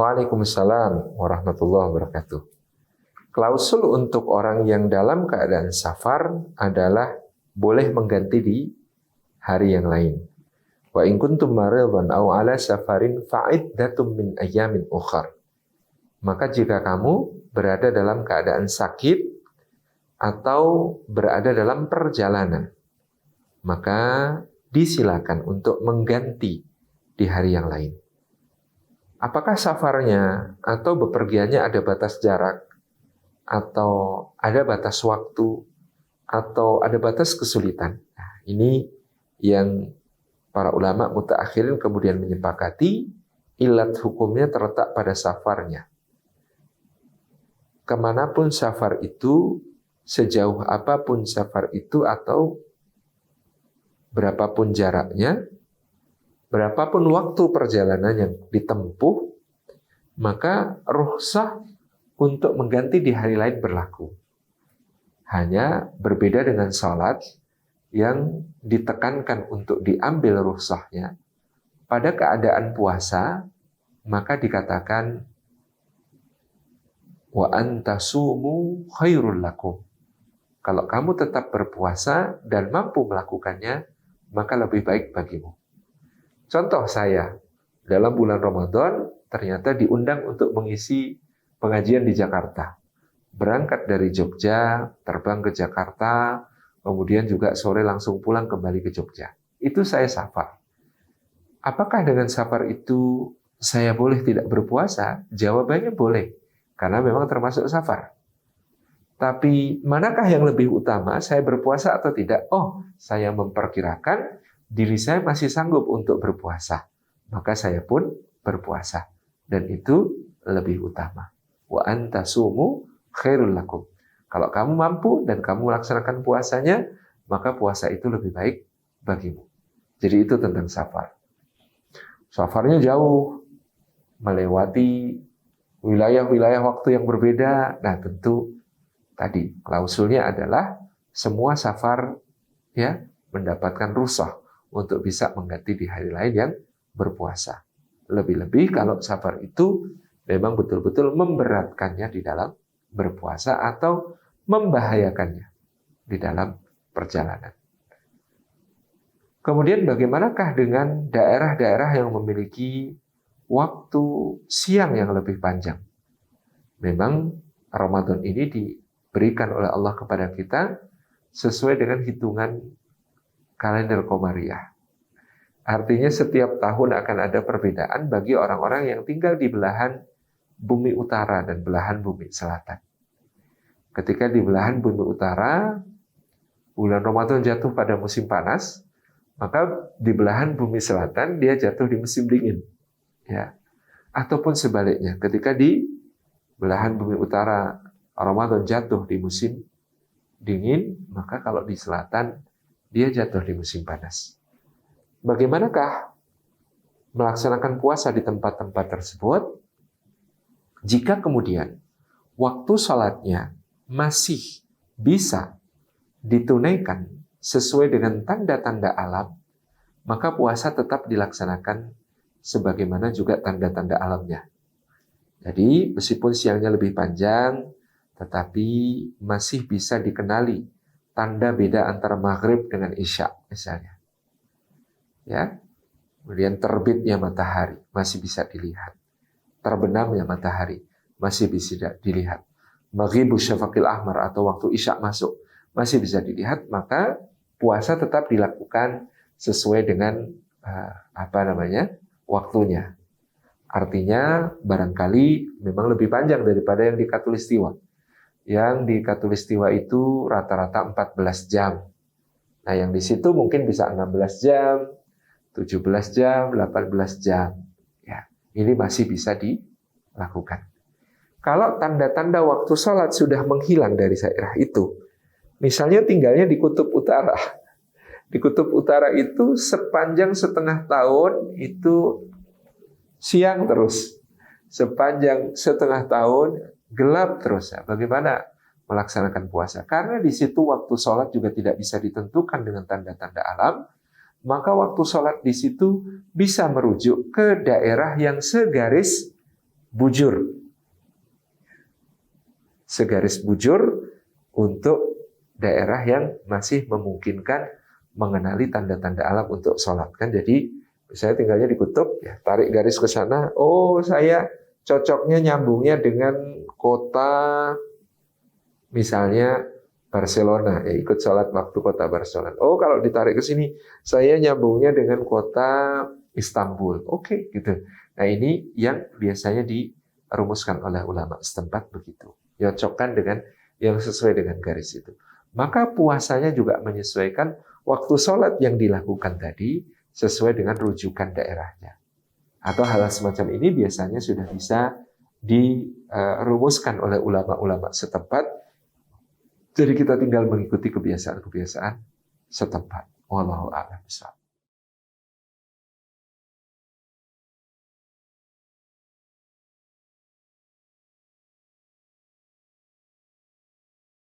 Waalaikumsalam warahmatullahi wabarakatuh. Klausul untuk orang yang dalam keadaan safar adalah boleh mengganti di hari yang lain. Wa in kuntum maridhan aw ala safarin fa'iddatum min ayyamin ukhar. Maka jika kamu berada dalam keadaan sakit atau berada dalam perjalanan, maka disilakan untuk mengganti di hari yang lain. Apakah safarnya atau bepergiannya ada batas jarak, atau ada batas waktu, atau ada batas kesulitan? Nah, ini yang para ulama mutaakhirin kemudian menyepakati ilat hukumnya terletak pada safarnya. Kemanapun safar itu, sejauh apapun safar itu, atau berapapun jaraknya, berapapun waktu perjalanan yang ditempuh, maka rukhsah untuk mengganti di hari lain berlaku. Hanya berbeda dengan salat yang ditekankan untuk diambil rukhsahnya pada keadaan puasa, maka dikatakan wa antasumu khairul lakum. Kalau kamu tetap berpuasa dan mampu melakukannya, maka lebih baik bagimu. Contoh saya, dalam bulan Ramadan ternyata diundang untuk mengisi pengajian di Jakarta. Berangkat dari Jogja, terbang ke Jakarta, kemudian juga sore langsung pulang kembali ke Jogja. Itu saya safar. Apakah dengan safar itu saya boleh tidak berpuasa? Jawabannya boleh, karena memang termasuk safar. Tapi manakah yang lebih utama, saya berpuasa atau tidak? Oh, saya memperkirakan diri saya masih sanggup untuk berpuasa, maka saya pun berpuasa, dan itu lebih utama. Wa antasumu khairul lakum. Kalau kamu mampu dan kamu melaksanakan puasanya, maka puasa itu lebih baik bagimu. Jadi itu tentang safar. Safarnya jauh, melewati wilayah-wilayah waktu yang berbeda. Nah, tentu tadi klausulnya adalah semua safar ya mendapatkan rukhsah untuk bisa mengganti di hari lain yang berpuasa. Lebih-lebih kalau safar itu memang betul-betul memberatkannya di dalam berpuasa atau membahayakannya di dalam perjalanan. Kemudian bagaimanakah dengan daerah-daerah yang memiliki waktu siang yang lebih panjang? Memang Ramadan ini diberikan oleh Allah kepada kita sesuai dengan hitungan kalender Komariah. Artinya setiap tahun akan ada perbedaan bagi orang-orang yang tinggal di belahan bumi utara dan belahan bumi selatan. Ketika di belahan bumi utara, bulan Ramadan jatuh pada musim panas, maka di belahan bumi selatan dia jatuh di musim dingin. Ya. Ataupun sebaliknya, ketika di belahan bumi utara Ramadan jatuh di musim dingin, maka kalau di selatan dia jatuh di musim panas. Bagaimanakah melaksanakan puasa di tempat-tempat tersebut? Jika kemudian waktu salatnya masih bisa ditunaikan sesuai dengan tanda-tanda alam, maka puasa tetap dilaksanakan sebagaimana juga tanda-tanda alamnya. Jadi meskipun siangnya lebih panjang, tetapi masih bisa dikenali tanda beda antara maghrib dengan isya misalnya. Ya, kemudian terbitnya matahari masih bisa dilihat, terbenamnya matahari masih bisa dilihat, maghribus syafaqil ahmar atau waktu isya masuk masih bisa dilihat, maka puasa tetap dilakukan sesuai dengan waktunya. Artinya barangkali memang lebih panjang daripada yang di Khatulistiwa. Yang di Khatulistiwa itu rata-rata 14 jam. Nah, yang di situ mungkin bisa 16 jam, 17 jam, 18 jam. Ya, ini masih bisa dilakukan. Kalau tanda-tanda waktu sholat sudah menghilang dari daerah itu, misalnya tinggalnya di Kutub Utara. Di Kutub Utara itu sepanjang setengah tahun itu siang terus. Sepanjang setengah tahun gelap terus. Ya. Bagaimana melaksanakan puasa? Karena di situ waktu sholat juga tidak bisa ditentukan dengan tanda-tanda alam, maka waktu sholat di situ bisa merujuk ke daerah yang segaris bujur. Segaris bujur untuk daerah yang masih memungkinkan mengenali tanda-tanda alam untuk sholat. Kan jadi misalnya tinggalnya di kutub, ya tarik garis ke sana. Oh, saya cocoknya nyambungnya dengan kota misalnya Barcelona, ya ikut sholat waktu kota Barcelona. Oh, kalau ditarik ke sini, saya nyambungnya dengan kota Istanbul. Oke, gitu. Nah, ini yang biasanya dirumuskan oleh ulama setempat begitu. Cocokkan dengan yang sesuai dengan garis itu. Maka puasanya juga menyesuaikan waktu sholat yang dilakukan tadi sesuai dengan rujukan daerahnya. Atau hal semacam ini biasanya sudah bisa dirumuskan oleh ulama-ulama setempat. Jadi kita tinggal mengikuti kebiasaan-kebiasaan setempat. Wallahu a'lam bishawab.